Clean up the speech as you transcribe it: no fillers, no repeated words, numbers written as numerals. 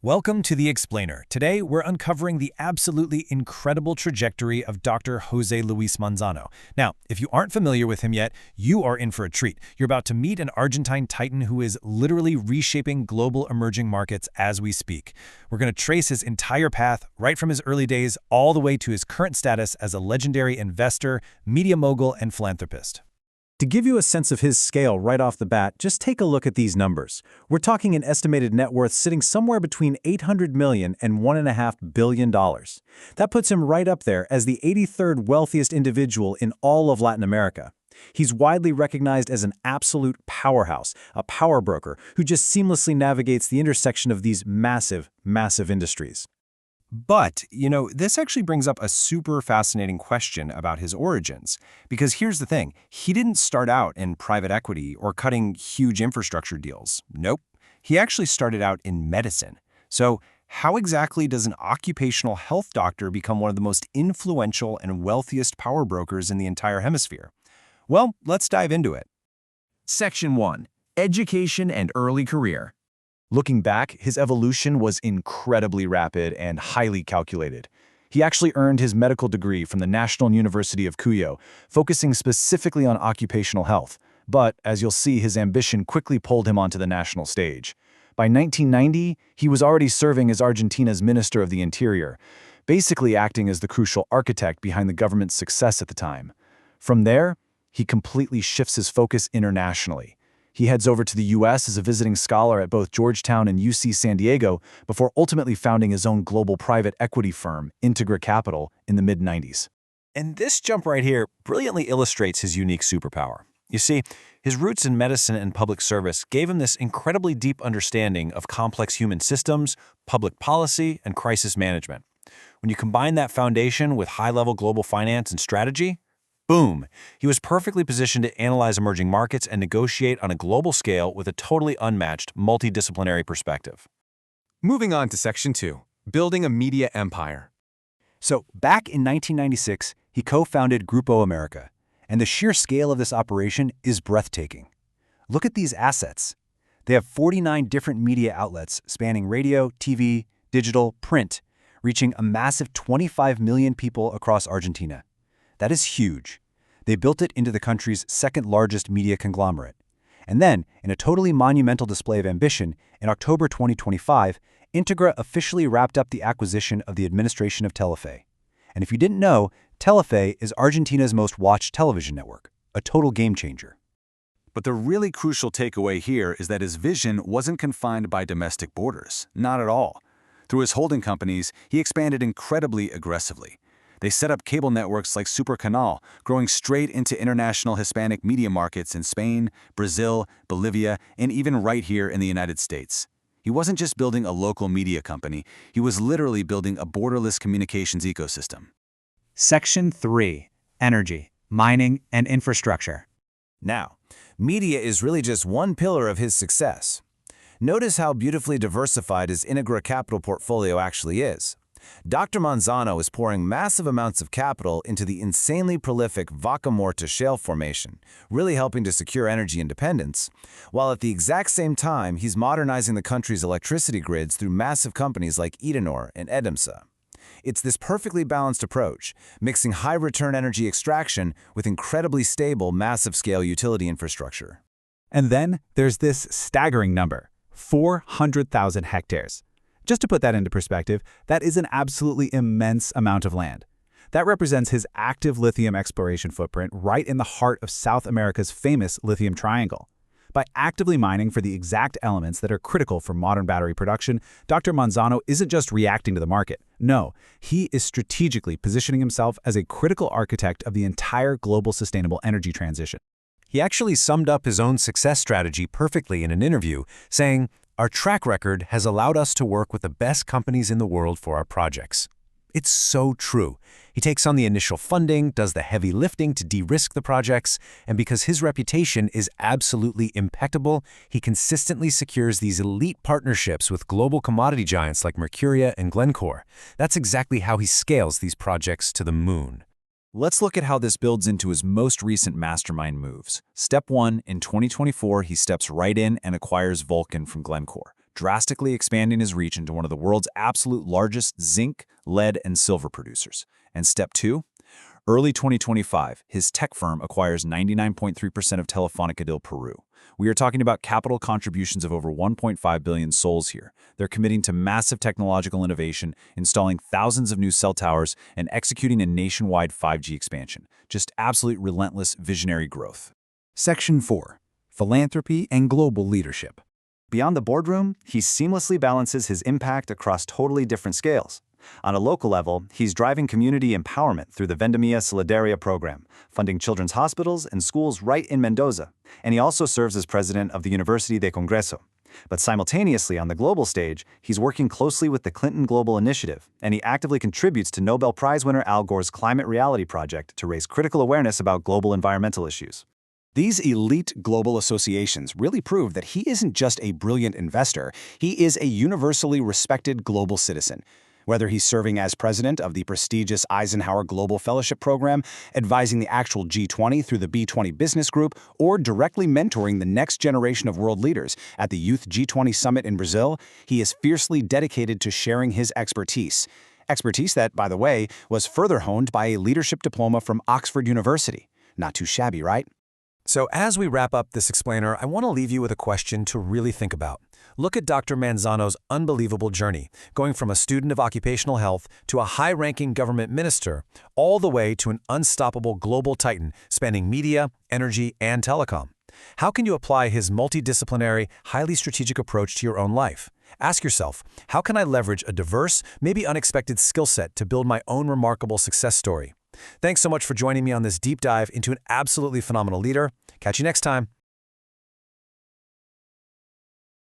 Welcome to The Explainer. Today, we're uncovering the absolutely incredible trajectory of Dr. José Luis Manzano. Now, if you aren't familiar with him yet, you are in for a treat. You're about to meet an Argentine titan who is literally reshaping global emerging markets as we speak. We're going to trace his entire path, right from his early days all the way to his current status as a legendary investor, media mogul, and philanthropist. To give you a sense of his scale right off the bat, just take a look at these numbers. We're talking an estimated net worth sitting somewhere between $800 million and $1.5 billion. That puts him right up there as the 83rd wealthiest individual in all of Latin America. He's widely recognized as an absolute powerhouse, a power broker who just seamlessly navigates the intersection of these massive, massive industries. But, this actually brings up a super fascinating question about his origins. Because here's the thing, he didn't start out in private equity or cutting huge infrastructure deals. Nope. He actually started out in medicine. So how exactly does an occupational health doctor become one of the most influential and wealthiest power brokers in the entire hemisphere? Well, let's dive into it. Section 1. Education and Early Career. Looking back, his evolution was incredibly rapid and highly calculated. He actually earned his medical degree from the National University of Cuyo, focusing specifically on occupational health. But, as you'll see, his ambition quickly pulled him onto the national stage. By 1990, he was already serving as Argentina's Minister of the Interior, basically acting as the crucial architect behind the government's success at the time. From there, he completely shifts his focus internationally. He heads over to the U.S. as a visiting scholar at both Georgetown and UC San Diego before ultimately founding his own global private equity firm, Integra Capital, in the mid-90s. And this jump right here brilliantly illustrates his unique superpower. You see, his roots in medicine and public service gave him this incredibly deep understanding of complex human systems, public policy, and crisis management. When you combine that foundation with high-level global finance and strategy, boom! He was perfectly positioned to analyze emerging markets and negotiate on a global scale with a totally unmatched, multidisciplinary perspective. Moving on to Section 2. Building a Media Empire. So, back in 1996, he co-founded Grupo America, and the sheer scale of this operation is breathtaking. Look at these assets. They have 49 different media outlets spanning radio, TV, digital, print, reaching a massive 25 million people across Argentina. That is huge. They built it into the country's second-largest media conglomerate. And then, in a totally monumental display of ambition, in October 2025, Integra officially wrapped up the acquisition of the administration of Telefe. And if you didn't know, Telefe is Argentina's most watched television network, a total game-changer. But the really crucial takeaway here is that his vision wasn't confined by domestic borders, not at all. Through his holding companies, he expanded incredibly aggressively. They set up cable networks like Super Canal, growing straight into international Hispanic media markets in Spain, Brazil, Bolivia, and even right here in the United States. He wasn't just building a local media company, he was literally building a borderless communications ecosystem. Section 3. Energy, Mining, and Infrastructure. Now, media is really just one pillar of his success. Notice how beautifully diversified his Integra Capital portfolio actually is. Dr. Manzano is pouring massive amounts of capital into the insanely prolific Vaca Muerta shale formation, really helping to secure energy independence, while at the exact same time he's modernizing the country's electricity grids through massive companies like Edenor and Edemsa. It's this perfectly balanced approach, mixing high-return energy extraction with incredibly stable, massive-scale utility infrastructure. And then there's this staggering number, 400,000 hectares. Just to put that into perspective, that is an absolutely immense amount of land. That represents his active lithium exploration footprint right in the heart of South America's famous lithium triangle. By actively mining for the exact elements that are critical for modern battery production, Dr. Manzano isn't just reacting to the market. No, he is strategically positioning himself as a critical architect of the entire global sustainable energy transition. He actually summed up his own success strategy perfectly in an interview, saying, "Our track record has allowed us to work with the best companies in the world for our projects." It's so true. He takes on the initial funding, does the heavy lifting to de-risk the projects, and because his reputation is absolutely impeccable, he consistently secures these elite partnerships with global commodity giants like Mercuria and Glencore. That's exactly how he scales these projects to the moon. Let's look at how this builds into his most recent mastermind moves. Step 1, in 2024, he steps right in and acquires Vulcan from Glencore, drastically expanding his reach into one of the world's absolute largest zinc, lead, and silver producers. And step 2? Early 2025, his tech firm acquires 99.3% of Telefónica del Peru. We are talking about capital contributions of over 1.5 billion sols here. They're committing to massive technological innovation, installing thousands of new cell towers, and executing a nationwide 5G expansion. Just absolute relentless visionary growth. Section 4. Philanthropy and Global Leadership. Beyond the boardroom, he seamlessly balances his impact across totally different scales. On a local level, he's driving community empowerment through the Vendemia Solidaria program, funding children's hospitals and schools right in Mendoza. And he also serves as president of the University de Congreso. But simultaneously, on the global stage, he's working closely with the Clinton Global Initiative, and he actively contributes to Nobel Prize winner Al Gore's Climate Reality Project to raise critical awareness about global environmental issues. These elite global associations really prove that he isn't just a brilliant investor, he is a universally respected global citizen. Whether he's serving as president of the prestigious Eisenhower Global Fellowship Program, advising the actual G20 through the B20 Business Group, or directly mentoring the next generation of world leaders at the Youth G20 Summit in Brazil, he is fiercely dedicated to sharing his expertise. Expertise that, by the way, was further honed by a leadership diploma from Oxford University. Not too shabby, right? So as we wrap up this explainer, I want to leave you with a question to really think about. Look at Dr. Manzano's unbelievable journey, going from a student of occupational health to a high-ranking government minister, all the way to an unstoppable global titan spanning media, energy, and telecom. How can you apply his multidisciplinary, highly strategic approach to your own life? Ask yourself, how can I leverage a diverse, maybe unexpected skill set to build my own remarkable success story? Thanks so much for joining me on this deep dive into an absolutely phenomenal leader. Catch you next time.